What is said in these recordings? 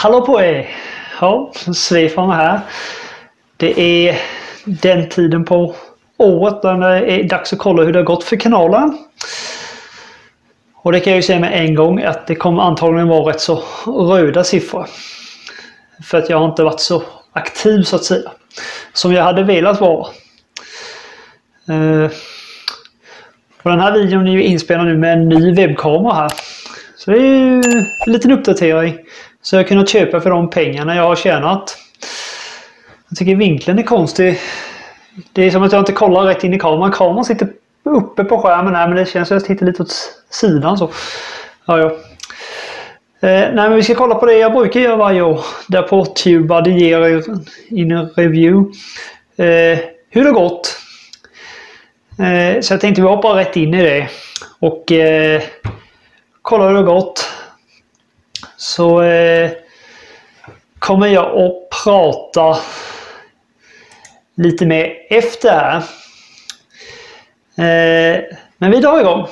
Hallå på er! Ja, Svefan här. Det är den tiden på året där det är dags att kolla hur det har gått för kanalen. Och det kan jag ju säga med en gång att det kommer antagligen vara rätt så röda siffror. För att jag har inte varit så aktiv så att säga. Som jag hade velat vara. Och den här videon är ju inspelad nu med en ny webbkamera här. Så det är ju en liten uppdatering. Så jag har kunnat köpa för de pengarna jag har tjänat. Jag tycker vinkeln är konstig. Det är som att jag inte kollar rätt in i kameran. Kameran sitter uppe på skärmen här, men det känns som att jag tittar lite åt sidan så. Ja. Nej, men vi ska kolla på det jag brukar göra varje år. Där på TubeBuddy ger er in en review. Hur det gått. Så jag tänkte vi hoppar rätt in i det. Och kolla hur det gått. Så kommer jag att prata lite mer efter här. Men vi drar igång.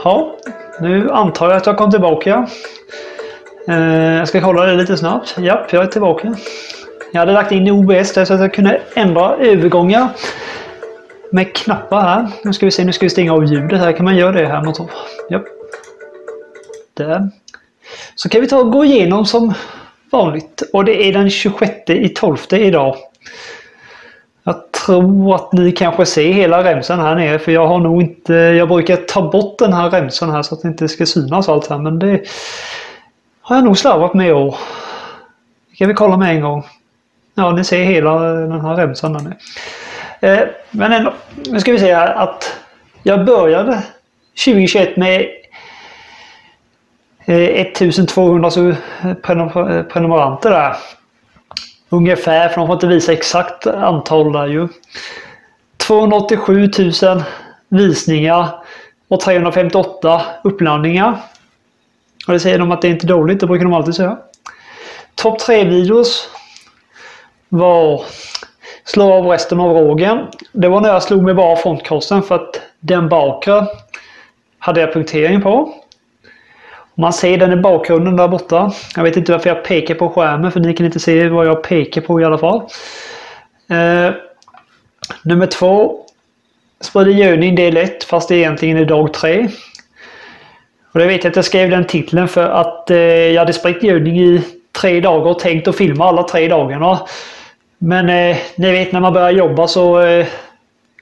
Ja, nu antar jag att jag kom tillbaka. Jag ska kolla det lite snabbt. Ja, jag är tillbaka. Jag hade lagt in i OBS där så att jag kunde ändra övergångar med knappar här. Nu ska vi se, nu ska vi stänga av ljudet här. Kan man göra det här mot? Ja. Där. Så kan vi ta och gå igenom som vanligt. Och det är den 26/12 idag. Jag tror att ni kanske ser hela remsan här nere, för jag har nog inte, jag brukar ta bort den här remsan här så att det inte ska synas allt här, men det har jag nog slarvat med år. Det kan vi kolla med en gång. Ja, ni ser hela den här remsan där nere. Men ändå, nu ska vi se här att jag började 2021 med 1200 prenumeranter där. Ungefär, för de får inte visa exakt antal där ju. 287 000 visningar och 358 uppladdningar. Och det säger de att det är inte dåligt, det brukar de alltid säga. Topp 3 videos var slå av resten av rågen. Det var när jag slog med bara frontkorsen för att den bakre hade jag punktering på. Man ser den i bakgrunden där borta. Jag vet inte varför jag pekar på skärmen, för ni kan inte se vad jag pekar på i alla fall. Nummer 2. Sprider gödning del 1, fast det egentligen är dag 3. Och jag vet att jag skrev den titeln för att jag hade spritt gödning i 3 dagar och tänkt att filma alla 3 dagarna. Men ni vet, när man börjar jobba så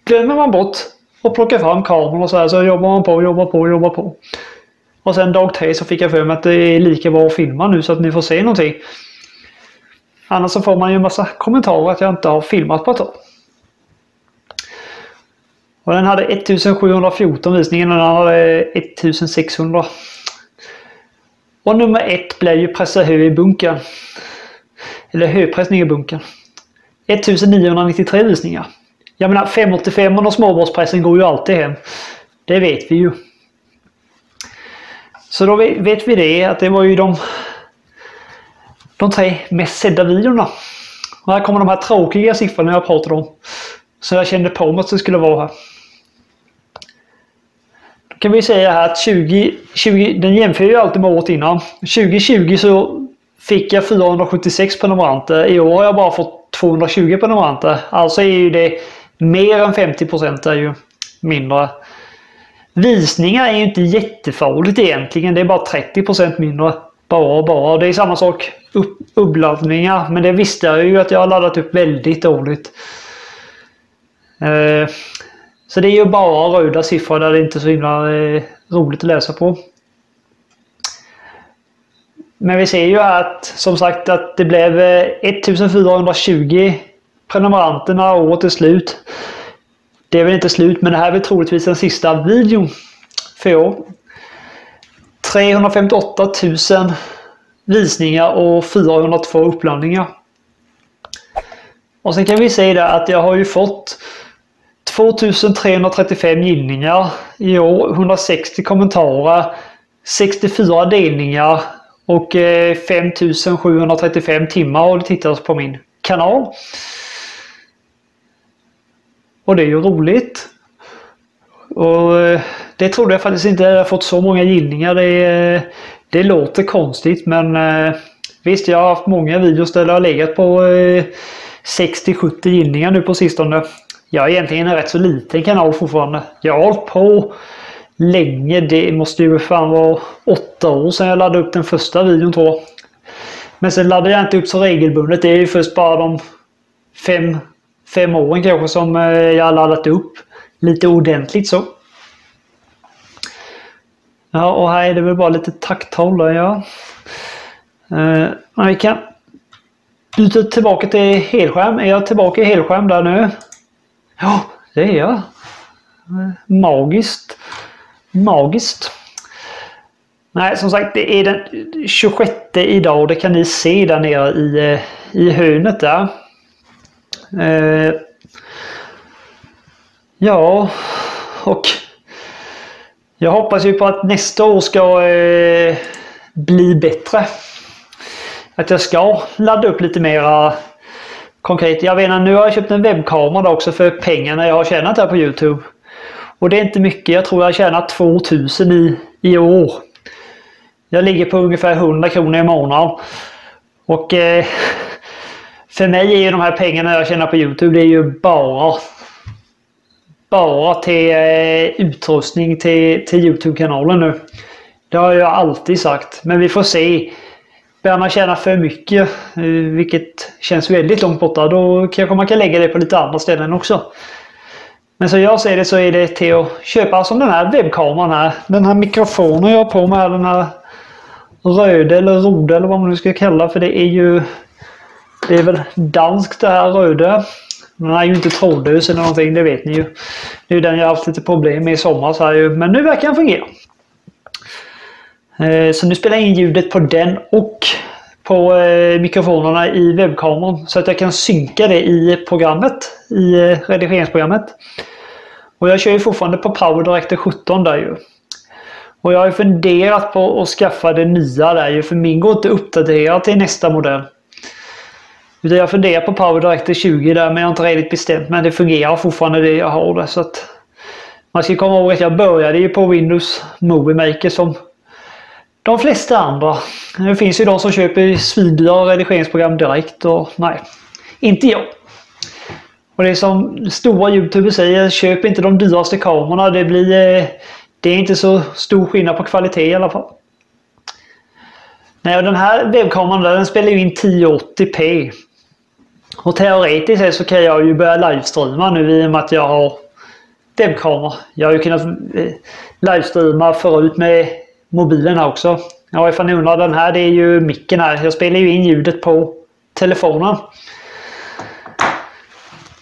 glömmer man bort att plocka fram kameran och så jobbar man på. Och sen dag 3 så fick jag för mig att det är lika bra att filma nu så att ni får se någonting. Annars så får man ju en massa kommentarer att jag inte har filmat på ett tag. Och den hade 1714 visningar och den hade 1600. Och nummer 1 blev ju pressa hö i bunkern. Eller höpressning i bunkern. 1993 visningar. Jag menar 585 och småbordspressen går ju alltid hem. Det vet vi ju. Så då vet vi det, att det var ju de 3 mest sedda videorna. Och här kommer de här tråkiga siffrorna jag pratade om. Så jag kände på mig att det skulle vara här. Då kan vi säga här att 2020, den jämför ju alltid med året innan. 2020 så fick jag 476 prenumeranter. I år har jag bara fått 220 prenumeranter. Alltså är ju det mer än 50% är ju mindre. Visningar är ju inte jättefarligt egentligen. Det är bara 30% mindre. Bara. Det är samma sak uppladdningar. Men det visste jag ju att jag har laddat upp väldigt dåligt. Så det är ju bara röda siffror där det inte är så himla roligt att läsa på. Men vi ser ju att som sagt att det blev 1420 prenumeranter när året är slut. Det är väl inte slut, men det här är troligtvis den sista videon för år. 358 000 visningar och 402 uppladdningar. Och sen kan vi se där att jag har ju fått 2335 gillningar i år, 160 kommentarer, 64 delningar och 5735 timmar har det tittats på min kanal. Och det är ju roligt. Och det trodde jag faktiskt inte jag fått så många gillningar. Det låter konstigt, men visst, jag har haft många videos där jag har legat på 60-70 gillningar nu på sistone. Jag är egentligen en rätt så liten kanal fortfarande. Jag har hållit på länge. Det måste ju fan vara 8 år sedan jag laddade upp den första videon, tror jag. Men sen laddade jag inte upp så regelbundet. Det är ju först bara de 5 åren kanske som jag har laddat upp lite ordentligt så. Ja, och här är det väl bara lite takthållare, ja. Vi kan byta tillbaka till helskärm. Är jag tillbaka i helskärm där nu? Ja, det är jag. Magiskt. Nej, som sagt, det är den 26 idag. Det kan ni se där nere i hörnet där. Ja, och jag hoppas ju på att nästa år ska bli bättre. Att jag ska ladda upp lite mera konkret. Jag vet inte, nu har jag köpt en webbkamera också för pengarna jag har tjänat här på YouTube. Och det är inte mycket. Jag tror jag har tjänat 2000 i år. Jag ligger på ungefär 100 kronor i månaden. Och för mig är ju de här pengarna jag tjänar på YouTube, det är ju bara till utrustning till YouTube-kanalen nu. Det har jag alltid sagt. Men vi får se. Börjar man tjäna för mycket, vilket känns väldigt långt borta, då kanske man kan lägga det på lite andra ställen också. Men så jag ser det, så är det till att köpa som den här webbkameran här. Den här mikrofonen jag har på med, den här röde eller rode eller vad man nu ska kalla, för det är väl danskt det här röde. Den är ju inte trådlös eller någonting, det vet ni ju. Det är den jag har haft lite problem med i sommar så här ju, men nu verkar den fungera. Så nu spelar jag in ljudet på den och på mikrofonerna i webbkameran så att jag kan synka det i programmet, i redigeringsprogrammet. Och jag kör ju fortfarande på PowerDirector 17 där ju. Och jag har ju funderat på att skaffa det nya där ju, för min går inte uppdatera till nästa modell. Utan jag funderar på PowerDirector 20 där, men jag har inte redigt bestämt, men det fungerar fortfarande det jag har där. Så att man ska komma ihåg att jag började ju på Windows Movie Maker som de flesta andra. Det finns ju de som köper svindyra redigeringsprogram direkt, och nej, inte jag. Och det är som stora YouTubers säger, köp inte de dyraste kamerorna. Det är inte så stor skillnad på kvalitet i alla fall. Nej, och den här webbkameran där, den spelar ju in 1080p. Och teoretiskt sett så kan jag ju börja livestreama nu i och med att jag har webbkamera. Jag har ju kunnat livestreama förut med mobilen också. Ja, ifall ni undrar, den här, det är ju micken här. Jag spelar ju in ljudet på telefonen.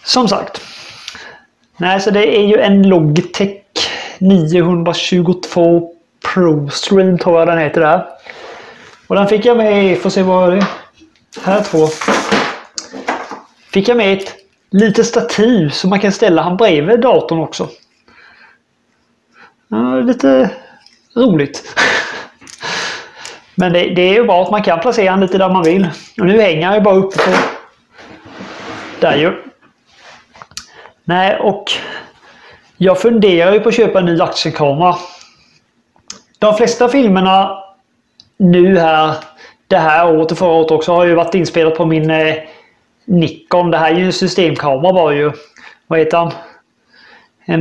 Som sagt. Nej, så det är ju en Logitech 922 Pro Stream, tror jag den heter där. Och den fick jag med, får se vad det är. Här två. Fick jag med ett litet stativ så man kan ställa han bredvid datorn också. Ja, lite roligt. Men det är ju bra att man kan placera han lite där man vill. Och nu hänger jag ju bara uppe på där ju. Nej, och jag funderar ju på att köpa en ny actionkamera. De flesta filmerna nu här, det här året och förra året också, har ju varit inspelat på min Nikon. Det här är ju en systemkamera bara ju. Vad heter han?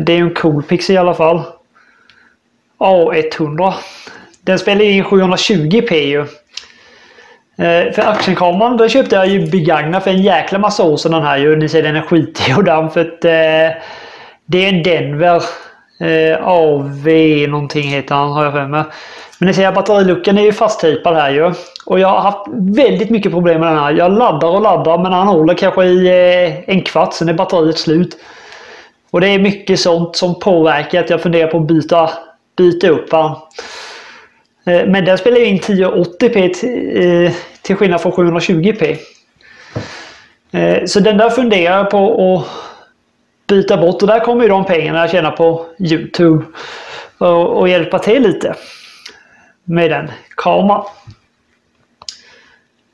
Det är ju en Coolpix i alla fall. A100. Den spelar in 720p ju. För actionkameran, då köpte jag ju begagnat för en jäkla massa år sedan den här ju. Ni ser den är skitig och damm för att det är en Denver AV någonting heter han, har jag för mig. Men ni ser att batteriluckan är ju fasttejpad här ju. Och jag har haft väldigt mycket problem med den här. Jag laddar och laddar men han håller kanske i en kvart, sen är batteriet slut. Och det är mycket sånt som påverkar att jag funderar på att byta upp han. Men den spelar in 1080p till skillnad från 720p. Så den där funderar jag på att byta bort. Och där kommer ju de pengarna jag tjänar på YouTube. Och hjälpa till lite med den kameran.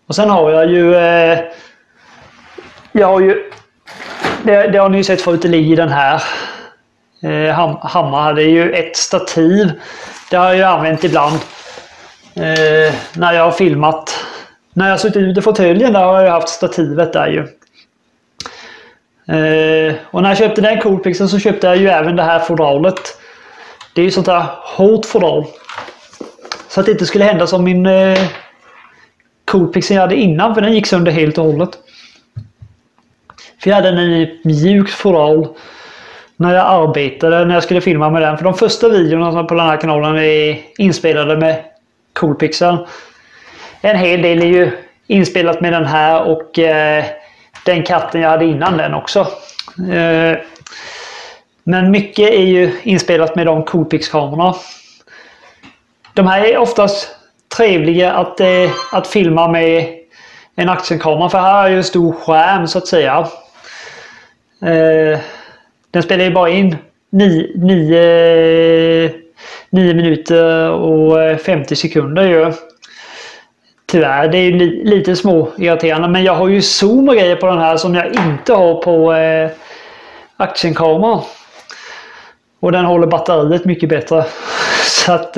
Och sen har jag ju... Det har ni ju sett förut, det ligger i den här. Hammar hade ju ett stativ. Det har jag ju använt ibland. När jag har filmat. När jag har suttit ute i fåtöljen, där har jag haft stativet där ju. Och när jag köpte den Coolpixeln så köpte jag ju även det här fodralet. Det är ju sånt där hårt fodral. Så att det inte skulle hända som min Coolpixel jag hade innan, för den gick sönder helt och hållet. För jag hade en mjuk fodral när jag arbetade, när jag skulle filma med den. För de första videorna på den här kanalen är inspelade med Coolpixel. En hel del är ju inspelat med den här och den katten jag hade innan den också. Men mycket är ju inspelat med de Coolpix-kamerorna. De här är oftast trevliga att filma med en actionkamera, för här är ju en stor skärm så att säga. Den spelar ju bara in 9 minuter och 50 sekunder ju. Tyvärr, det är ju lite små irriterande, men jag har ju zoom och grejer på den här som jag inte har på actionkamera. Och den håller batteriet mycket bättre. Så att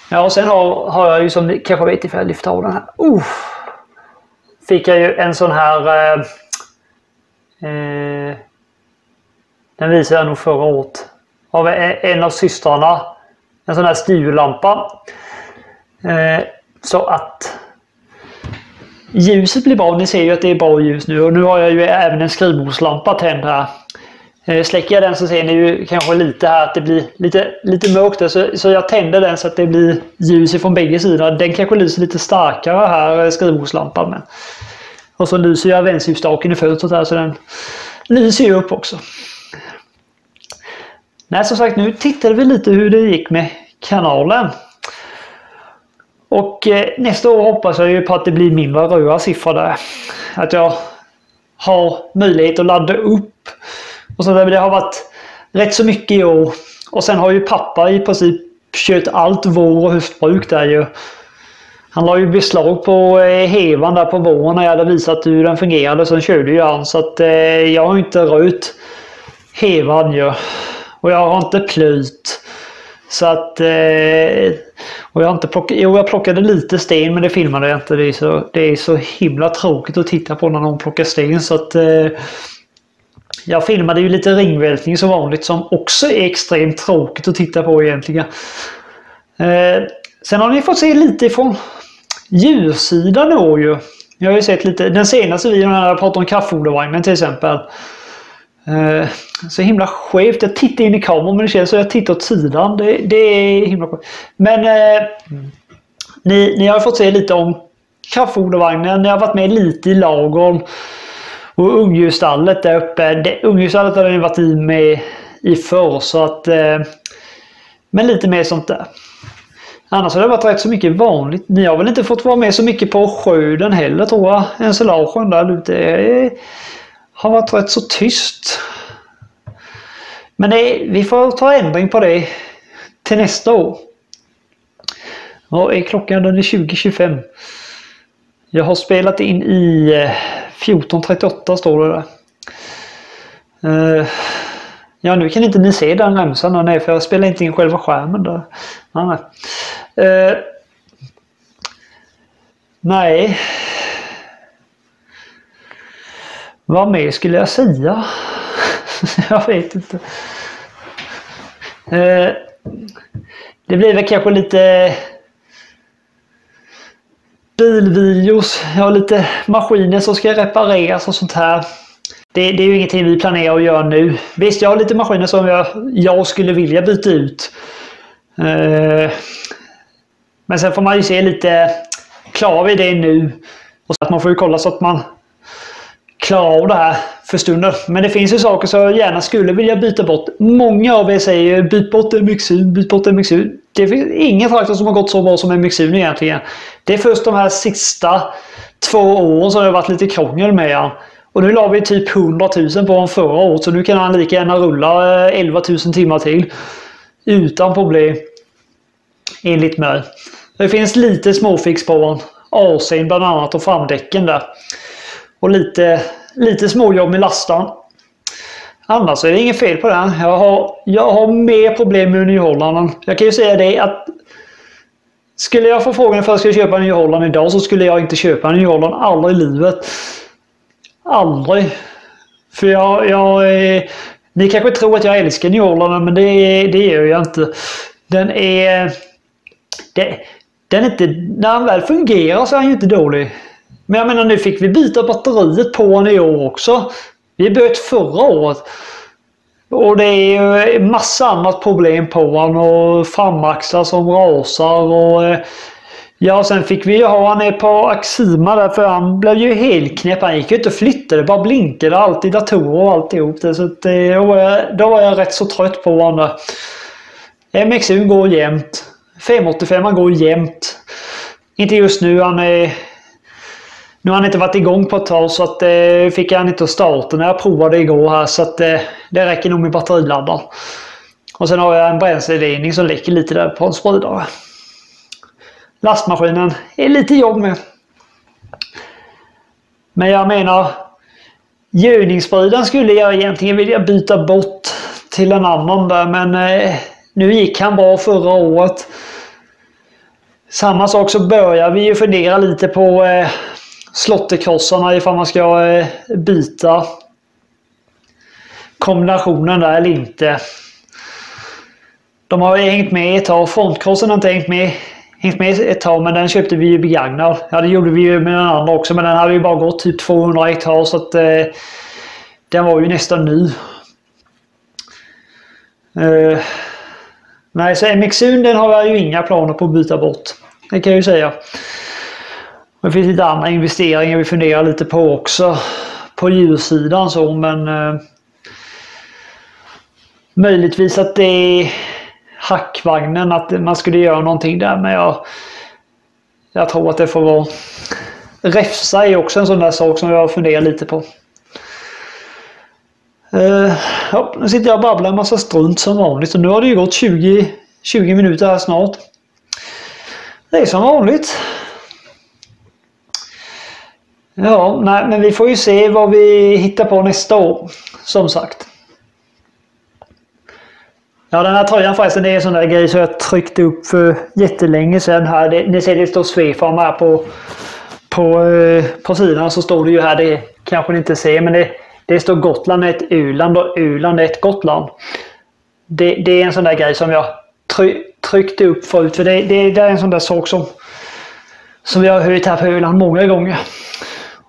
ja, och sen har jag ju, som ni kanske vet ifall jag lyfter av den här. Fick jag ju en sån här den visade jag nog förra året av en av systrarna, en sån här styrlampa, så att ljuset blir bra. Ni ser ju att det är bra ljus nu, och nu har jag ju även en skrivbordslampa tänd här. Släcker jag den så ser ni ju kanske lite här att det blir lite mörkt där, så jag tänder den så att det blir ljus ifrån bägge sidor. Den kanske lyser lite starkare här, skrivbordslampan, men och så lyser jag vänsterljusstaken i fönstret här, så den lyser ju upp också. Nej, som sagt, nu tittade vi lite hur det gick med kanalen. Och nästa år hoppas jag ju på att det blir mindre röda siffror där. Att jag har möjlighet att ladda upp. Och så det har varit rätt så mycket i år. Och sen har ju pappa i princip kört allt vår och höstbruk där ju. Han la ju beslag på hevan där på våren när jag hade visat hur den fungerade. Sen körde ju han, så att jag har inte röjt hevan ju. Och jag har inte plöjt. Så att och jag har inte plockat, jag plockade lite sten, men det filmade jag inte. Det är så himla tråkigt att titta på när någon plockar sten, så att jag filmade ju lite ringvältning som vanligt, som också är extremt tråkigt att titta på egentligen. Sen har ni fått se lite från djursidan då ju. Jag har ju sett lite, den senaste videon när jag pratade om kraftfodervagnen till exempel. Så himla skevt. Jag tittar in i kameran, men det känns så jag tittar åt sidan. Det är himla skevt. Men ni har fått se lite om kraftfodervagnen. Ni har varit med lite i lagom och ungdjurstallet där uppe. Ungdjurstallet har ni varit med i förr, så att men lite mer sånt där. Annars har det varit rätt så mycket vanligt. Ni har väl inte fått vara med så mycket på sjöden heller, tror jag. Enselagen där ute har varit rätt så tyst. Men vi får ta ändring på det till nästa år. Och är klockan den är 20:25. Jag har spelat in i 14:38 står det där. Ja, nu kan inte ni se den remsan. Nej, för jag spelar inte in själva skärmen där. Nej. Vad mer skulle jag säga? Jag vet inte. Det blir väl kanske bilvideos. Jag har lite maskiner som ska repareras och sånt här. Det är ju ingenting vi planerar att göra nu. Visst, jag har lite maskiner som jag skulle vilja byta ut. Men sen får man ju se lite, klarar vi det nu? Och så att man får ju kolla så att man klarar av det här för stunden. Men det finns ju saker som jag gärna skulle vilja byta bort. Många av er säger byt bort MX-7, byt bort MX-7. Det finns ingen traktor som har gått så bra som MX-7 egentligen. Det är först de här sista 2 åren som det har varit lite krångel med han. Och nu la vi typ 100 000 på honom förra året, så nu kan han lika gärna rulla 11 000 timmar till. Utan problem. Enligt mig. Det finns lite småfix på honom. AC:n bland annat och framdäcken där. Och lite småjobb med lastan. Annars är det inget fel på den. Jag har mer problem med New Holland. Jag kan ju säga det att skulle jag få frågan för att jag ska köpa en New Holland idag, så skulle jag inte köpa en New Holland aldrig i livet. Aldrig. För ni kanske tror att jag älskar New Holland, men det gör jag inte. Den är inte, när den väl fungerar så är den ju inte dålig. Men jag menar, nu fick vi byta batteriet på den i år också. Vi bytte förra året. Och det är ju massa annat problem på den och framaxlar som rasar och ja, sen fick vi ju ha han på Axima där, för han blev ju helt knäpp. Han gick ju inte att flytta, det bara blinkade alltid datorer och alltihop det. Så då var jag rätt så trött på honom där. MX-7 går jämnt. 585 går jämnt. Inte just nu, nu har han inte varit igång på ett tag, så att fick han inte att starta när jag provade igår här, så att det räcker nog med batteriladdaren. Och sen har jag en bränsleledning som läcker lite där på en spridare. Lastmaskinen är lite jobb med. Men jag menar, gödningsspridaren skulle jag egentligen vilja byta bort till en annan där, men nu gick han bra förra året. Samma sak, så börjar vi ju fundera lite på slottekrossarna ifall man ska byta kombinationen där eller inte. De har ju hängt med ett tag. Frontkrossen har inte hängt med ett tag, men den köpte vi ju begagnad. Ja, det gjorde vi ju med den andra också, men den hade ju bara gått typ 200 hektar, så att den var ju nästan ny. Nej, så MX-7 den har jag ju inga planer på att byta bort. Det kan jag ju säga. Det finns lite andra investeringar vi funderar lite på också. På djursidan så, men möjligtvis att det är hackvagnen, att man skulle göra någonting där, men jag tror att det får vara. Räfsa är också en sån där sak som jag funderar lite på. Ja, nu sitter jag och babblar en massa strunt som vanligt, så nu har det ju gått 20 minuter här snart. Det är som vanligt. Ja, nej, men vi får ju se vad vi hittar på nästa år, som sagt. Ja, den här tröjan förresten, det är en sån där grej som jag tryckte upp för jättelänge sedan här. Ni ser det står Svefarm här på sidan, så står det ju här, det kanske ni inte ser, men det står Gotland är ett Öland och Öland är ett Gotland. Det är en sån där grej som jag tryckte upp förut, för det är en sån där sak som vi har hört här på Öland många gånger.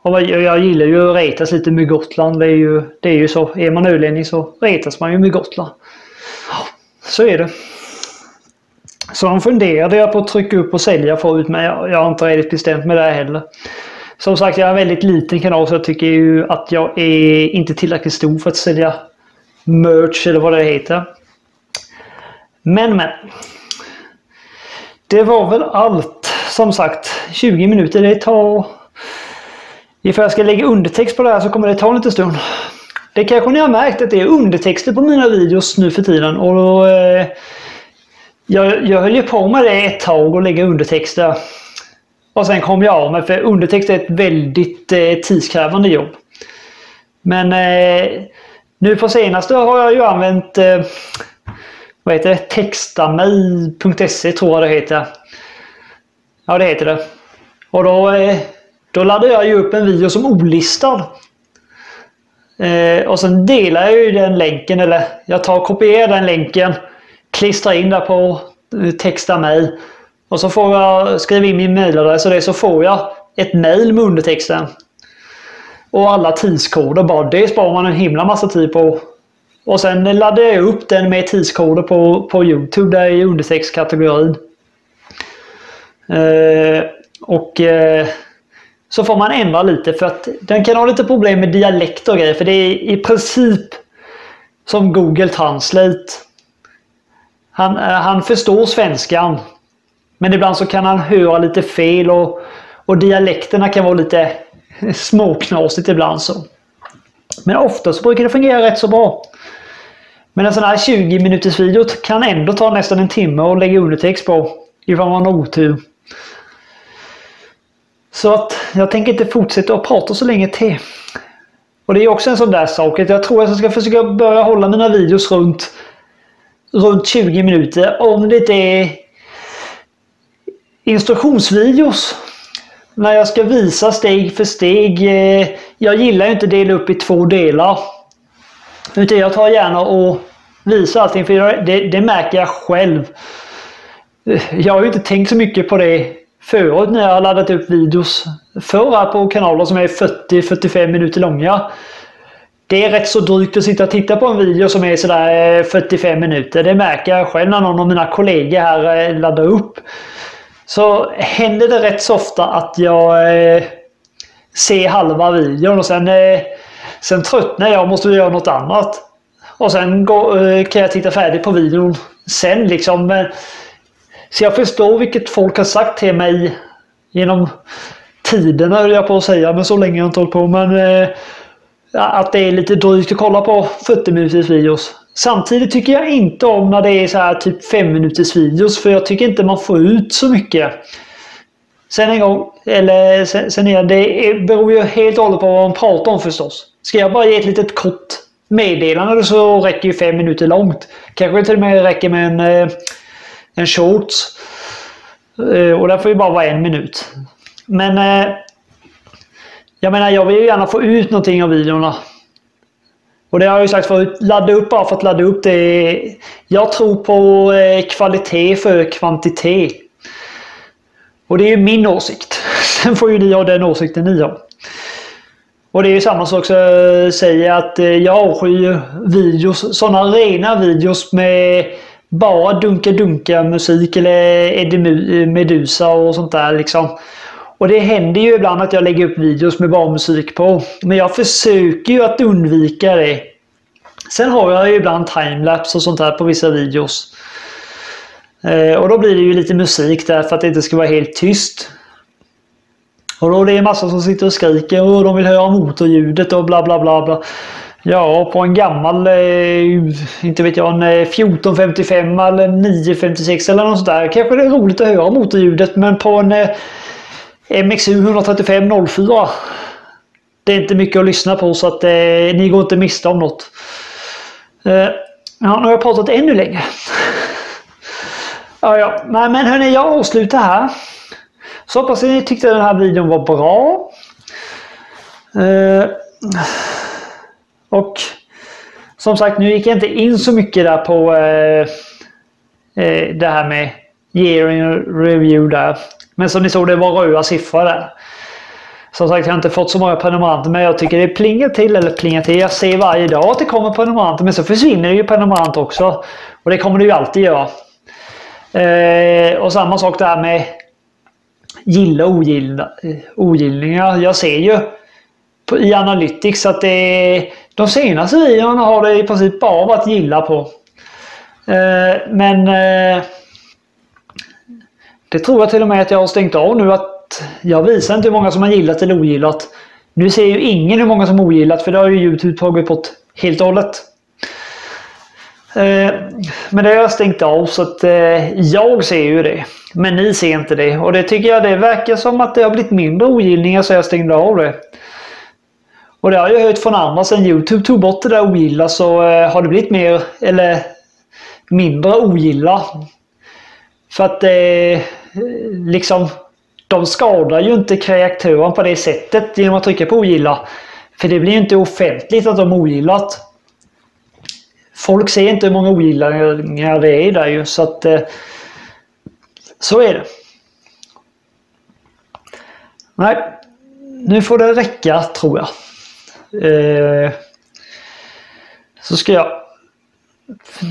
Och jag gillar ju att retas lite med Gotland. Det är ju så. Är man ölänning så retas man ju med Gotland. Så är det. Så han funderade jag på att trycka upp och sälja förut, men jag har inte riktigt bestämt med det heller. Som sagt, jag är en väldigt liten kanal, så jag tycker ju att jag är inte tillräckligt stor för att sälja merch eller vad det heter. Men. Det var väl allt. Som sagt, 20 minuter, det tar. Ifall jag ska lägga undertext på det här så kommer det ta en liten stund. Det kanske ni har märkt att det är undertexter på mina videos nu för tiden. Och jag höll ju på med det ett tag och lägga undertexter. Och sen kom jag av mig, för undertext är ett väldigt tidskrävande jobb. Men nu på senaste har jag ju använt vad heter det? Textamej.se tror jag det heter. Ja, det heter det. Och då laddar jag ju upp en video som olistad. Och sen delar jag ju den länken, eller jag kopierar den länken, klistrar in där på Textamej. Och så får jag skriva in min mailadress och det, så får jag ett mail med undertexten. Och alla tidskoder, bara det sparar man en himla massa tid på. Och sen laddar jag upp den med tidskoder på YouTube där i undertextkategorin. Så får man ändra lite, för att den kan ha lite problem med dialekt och grejer, för det är i princip som Google Translate. Han förstår svenskan, men ibland så kan han höra lite fel och dialekterna kan vara lite småknasigt ibland så. Men ofta så brukar det fungera rätt så bra. Men en sån här 20 minuters video kan ändå ta nästan en timme och lägga undertext på, ifall man har otur. Så att jag tänker inte fortsätta att prata så länge till. Och det är också en sån där sak att jag tror att jag ska försöka börja hålla mina videos runt 20 minuter. Om det inte är instruktionsvideos. När jag ska visa steg för steg. Jag gillar ju inte att dela upp i 2 delar. Utan jag tar gärna och visar allting, för det märker jag själv. Jag har ju inte tänkt så mycket på det förut när jag har laddat upp videos förr på kanaler som är 40-45 minuter långa. Det är rätt så drygt att sitta och titta på en video som är sådär 45 minuter. Det märker jag själv när någon av mina kollegor här laddar upp. Så händer det rätt så ofta att jag ser halva videon och sen tröttnar jag och måste göra något annat. Och sen kan jag titta färdigt på videon sen liksom. Så jag förstår vilket folk har sagt till mig genom tiden, höll jag på att säga, men så länge jag inte hållit på. Men att det är lite drygt att kolla på 40 minuters videos. Samtidigt tycker jag inte om när det är så här typ 5 minuters videos, för jag tycker inte man får ut så mycket. Sen det beror ju helt och hållet på vad man pratar om förstås. Ska jag bara ge ett litet kort meddelande så räcker ju 5 minuter långt. Kanske till och med räcker med en shorts. Och där får ju bara vara 1 minut. Men jag menar, jag vill ju gärna få ut någonting av videorna. Och det har jag ju sagt förut, ladda upp bara för att ladda upp det. Jag tror på kvalitet för kvantitet. Och det är ju min åsikt. Sen får ju ni ha den åsikten ni har. Och det är ju samma sak som jag säger, att jag avskyr videos, sådana rena videos med bara dunka musik eller Eddie Meduza och sånt där liksom. Och det händer ju ibland att jag lägger upp videos med bara musik på. Men jag försöker ju att undvika det. Sen har jag ju ibland timelapse och sånt där på vissa videos. Och då blir det ju lite musik där för att det inte ska vara helt tyst. Och då är det en massa som sitter och skriker och de vill höra motorljudet och bla bla bla bla. Ja, på en gammal, inte vet jag, en 1455 eller 956 eller något sånt där. Kanske det är roligt att höra motorljudet, men på en MXU 13504 det är inte mycket att lyssna på, så att ni går inte miste om något. Ja, nu har jag pratat ännu längre. Ja. Nej, men hörni, jag avslutar här. Så hoppas ni tyckte den här videon var bra. Och som sagt, nu gick jag inte in så mycket där på det här med year in review där. Men som ni såg, det var röda siffror där. Som sagt, jag har inte fått så många prenumeranter, men jag tycker det plingar till. Jag ser varje dag att det kommer prenumeranter, men så försvinner det ju prenumeranter också. Och det kommer det ju alltid göra. Och samma sak där med gilla och ogillningar. Jag ser ju i Analytics att de senaste videorna har det i princip bara varit gilla på. Men det tror jag till och med att jag har stängt av nu, att jag visar inte hur många som har gillat eller ogillat. Nu ser ju ingen hur många som har ogillat, för det har ju YouTube tagit bort helt och hållet. Men det har jag stängt av, så att jag ser ju det. Men ni ser inte det. Och det tycker jag, det verkar som att det har blivit mindre ogillningar, så jag stängde av det. Och det har jag hört från andra, sen YouTube tog bort det där ogilla, så har det blivit mer eller mindre ogilla. För att liksom, de skadar ju inte kreatören på det sättet genom att trycka på ogilla. För det blir ju inte offentligt att de ogillat. Folk ser inte hur många ogillar det är där ju, så att så är det. Nej, nu får det räcka tror jag. Så ska jag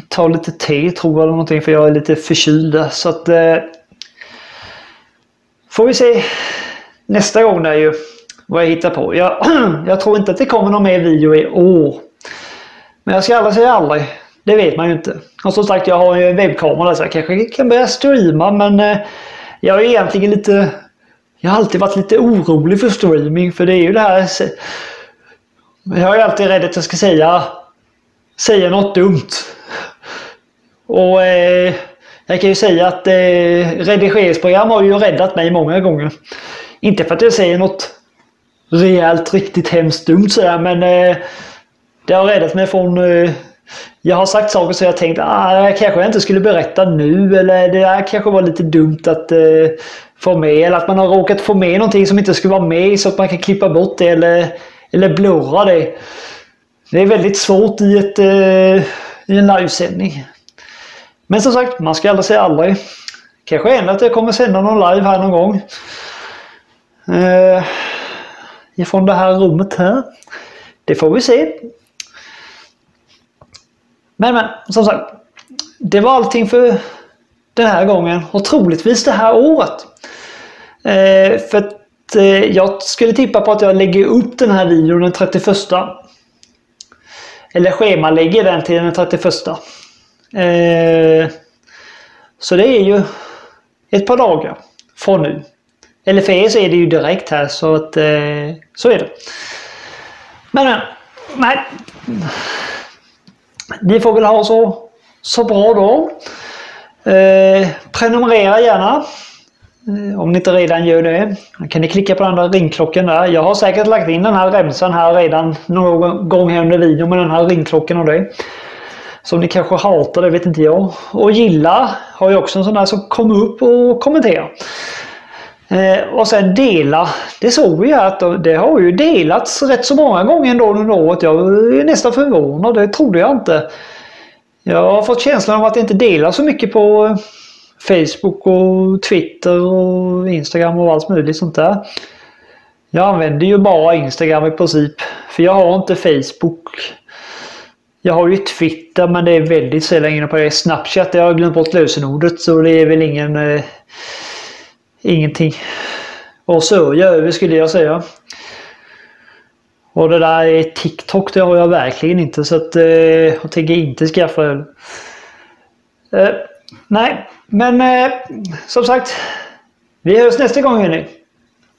ta lite te tror jag eller någonting för jag är lite förkyld. Så att får vi se nästa gång där ju vad jag hittar på. Jag tror inte att det kommer någon mer video i år. Men jag ska aldrig säga aldrig. Det vet man ju inte. Och som sagt jag har ju en webbkamera där så jag kanske kan börja streama men jag är egentligen lite... Jag har alltid varit lite orolig för streaming för det är ju det här... Jag är alltid rädd att jag ska säga något dumt. Och jag kan ju säga att redigeringsprogram har ju räddat mig många gånger. Inte för att jag säger något rejält riktigt hemskt dumt sådär men det har räddat mig från... Jag har sagt saker så jag tänkt kanske jag inte skulle berätta nu eller det här kanske var lite dumt att få med eller att man har råkat få med någonting som inte skulle vara med så att man kan klippa bort det eller blurra det. Det är väldigt svårt i en livesändning. Men som sagt, man ska aldrig säga aldrig. Kanske ändå att jag kommer sända någon live här någon gång. Ifrån det här rummet här. Det får vi se. Men som sagt, det var allting för den här gången och troligtvis det här året. För att jag skulle tippa på att jag lägger upp den här videon den 31. Eller schemalägger den till den 31. Så det är ju ett par dagar från nu. Eller för er så är det ju direkt här så att så är det. Men nej. Ni får väl ha så bra då. Prenumerera gärna. Om ni inte redan gör det. Kan ni klicka på den där ringklockan där. Jag har säkert lagt in den här remsan här redan någon gång här under videon med den här ringklockan och det. Som ni kanske hatar, det vet inte jag. Och gilla har jag också en sån där som kommer upp och kommenterar. Och sen dela. Det såg vi att det har ju delats rätt så många gånger ändå under året. Jag är nästan förvånad, det trodde jag inte. Jag har fått känslan av att det inte delas så mycket på Facebook och Twitter och Instagram och allt möjligt sånt där. Jag använder ju bara Instagram i princip. För jag har inte Facebook. Jag har ju Twitter men det är väldigt sällan inne på det. Snapchat, jag har glömt bort lösenordet så det är väl ingenting att sörja över skulle jag säga. Och det där är TikTok, det har jag verkligen inte så att jag tänker inte skaffa det. Nej, men som sagt vi hörs nästa gång hörni.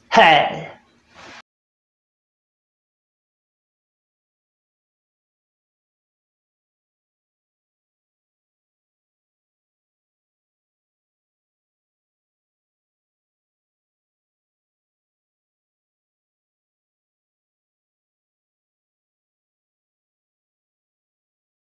Hej!